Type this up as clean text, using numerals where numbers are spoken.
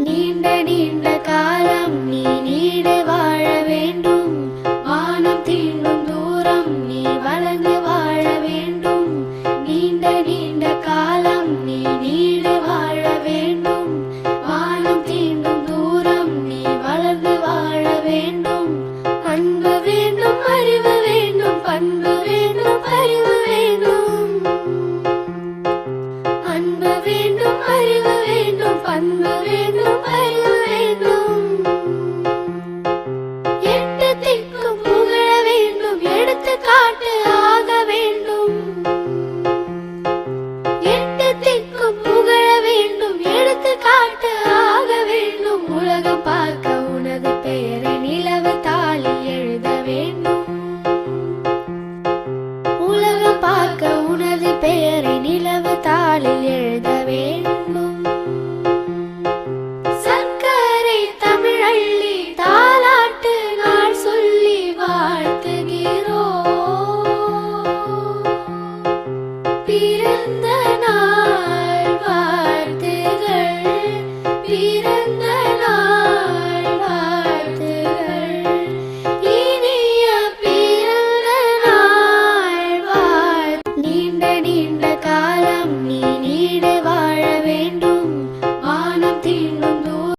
நீண்ட நீண்ட காலம் நீ நீடு வாழ வேண்டும். வானம் தீண்டும் தூரம் நீ வளர்ந்து வாழ வேண்டும். நீண்ட நீண்ட காலம் நீ நீடு வாழ வேண்டும். வானம் தீண்டும் தூரம் நீ வளர்ந்து வாழ வேண்டும். அன்பு வேண்டும், அறிவு வேண்டும், பண்பு வேண்டும், அறிவு வேண்டும். அன்பு வேண்டும், அறிவு வேண்டும், பண்பு வேண்டும், அறிவு வேண்டும். எட்டு திக்கும் புகழ வேண்டும், எடுத்துக்காட்டு ஆக வேண்டும். எட்டு திக்கும் புகழ வேண்டும், எடுத்துக்காட்டு ஆக வேண்டும். உலகம் பார்க்க உனது பெயரை நிலவு தாளில் எழுத வேண்டும். உலகம் பார்க்க உனது பெயரை நிலவு தாளில் எழுத வேண்டும். சர்க்கரை தமிழள்ளி தாலாட்டு நாள் சொல்லி வாழ்த்துகிறோம். பிறந்த நாள் வாழ்த்துகள்.